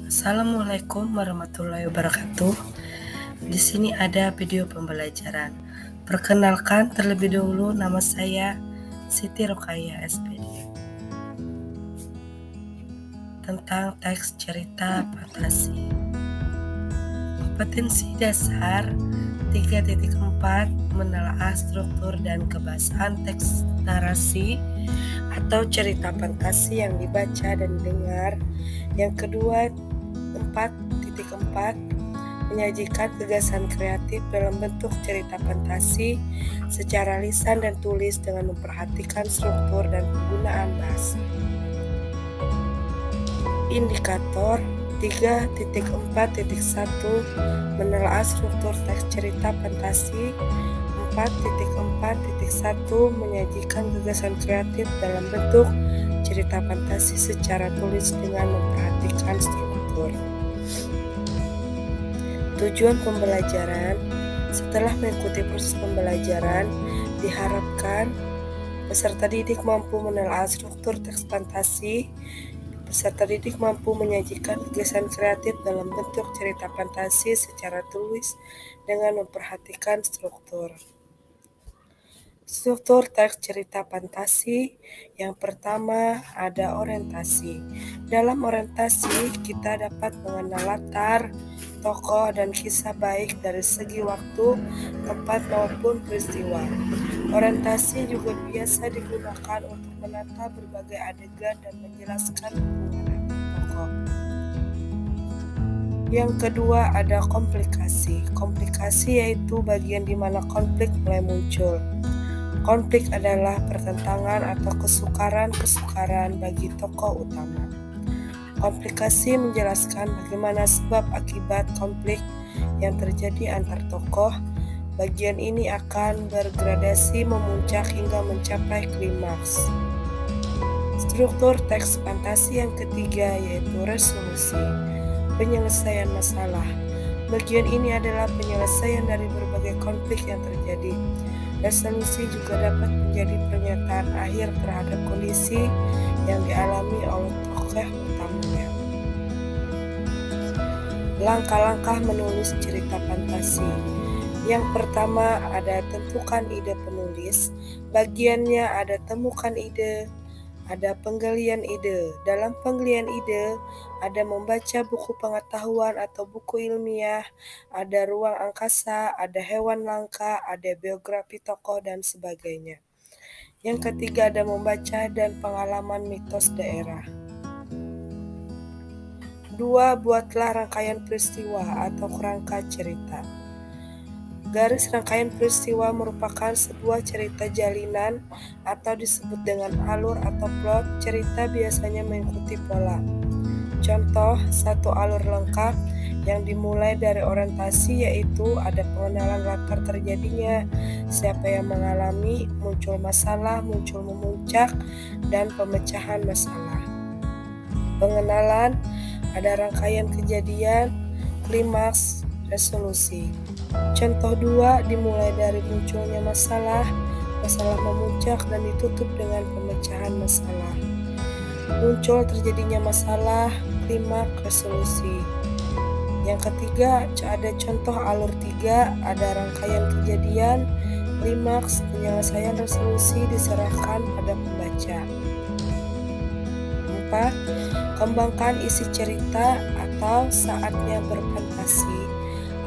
Assalamualaikum warahmatullahi wabarakatuh. Di sini ada video pembelajaran. Perkenalkan terlebih dahulu, nama saya Siti Rokaya SPD. Tentang teks cerita fantasi. Kompetensi dasar 3.4 menelaah struktur dan kebahasaan teks narasi atau cerita fantasi yang dibaca dan didengar. Yang kedua, 4.4 menyajikan gagasan kreatif dalam bentuk cerita fantasi secara lisan dan tulis dengan memperhatikan struktur dan penggunaan bahasa. Indikator 3.4.1 menelaah struktur teks cerita fantasi. 4.4.1 menyajikan gagasan kreatif dalam bentuk cerita fantasi secara tulis dengan memperhatikan struktur. Tujuan pembelajaran: setelah mengikuti proses pembelajaran, diharapkan peserta didik mampu menelaah struktur teks fantasi. Peserta didik mampu menyajikan gagasan kreatif dalam bentuk cerita fantasi secara tulis dengan memperhatikan struktur. Struktur teks cerita fantasi. Yang pertama, ada orientasi. Dalam orientasi, kita dapat mengenal latar, tokoh, dan kisah baik dari segi waktu, tempat, maupun peristiwa. Orientasi juga biasa digunakan untuk menata berbagai adegan dan menjelaskan hubungan tokoh. Yang kedua, ada komplikasi. Komplikasi yaitu bagian di mana konflik mulai muncul. Konflik adalah pertentangan atau kesukaran bagi tokoh utama. Komplikasi menjelaskan bagaimana sebab akibat konflik yang terjadi antar tokoh. Bagian ini akan bergradasi memuncak hingga mencapai klimaks. Struktur teks fantasi yang ketiga yaitu resolusi, penyelesaian masalah. Bagian ini adalah penyelesaian dari berbagai konflik yang terjadi. Resolusi juga dapat menjadi pernyataan akhir terhadap kondisi yang dialami oleh tokoh utamanya. Langkah-langkah menulis cerita fantasi. Yang pertama, ada tentukan ide penulis. Bagiannya ada temukan ide, ada penggalian ide. Dalam penggalian ide, ada membaca buku pengetahuan atau buku ilmiah, ada ruang angkasa, ada hewan langka, ada biografi tokoh, dan sebagainya. Yang ketiga, ada membaca dan pengalaman mitos daerah. 2. Buatlah rangkaian peristiwa atau kerangka cerita. Garis rangkaian peristiwa merupakan sebuah cerita jalinan atau disebut dengan alur atau plot. Cerita biasanya mengikuti pola. Contoh, satu alur lengkap yang dimulai dari orientasi, yaitu ada pengenalan latar terjadinya, siapa yang mengalami, muncul masalah, muncul memuncak, dan pemecahan masalah. Pengenalan, ada rangkaian kejadian, klimaks, resolusi. Contoh 2, dimulai dari munculnya masalah memuncak dan ditutup dengan pemecahan masalah. Muncul terjadinya masalah, klimaks, resolusi. Yang ketiga, ada contoh alur 3, ada rangkaian kejadian, klimaks, penyelesaian, resolusi diserahkan pada pembaca. 4. Kembangkan isi cerita atau saatnya berfantasi.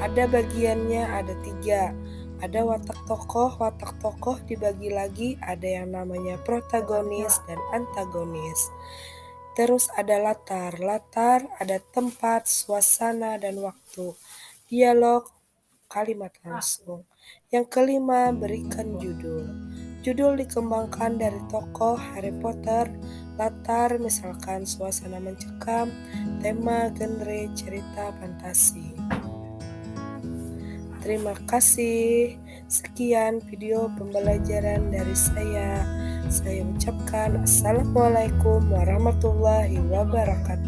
Ada bagiannya, ada 3. Ada watak tokoh dibagi lagi, ada yang namanya protagonis dan antagonis. Terus ada latar ada tempat, suasana, dan waktu. Dialog, kalimat langsung. Yang kelima, berikan judul. Judul dikembangkan dari tokoh Harry Potter, latar misalkan suasana mencekam, tema, genre, cerita fantasi. Terima kasih. Sekian video pembelajaran dari saya. Saya ucapkan Assalamualaikum warahmatullahi wabarakatuh.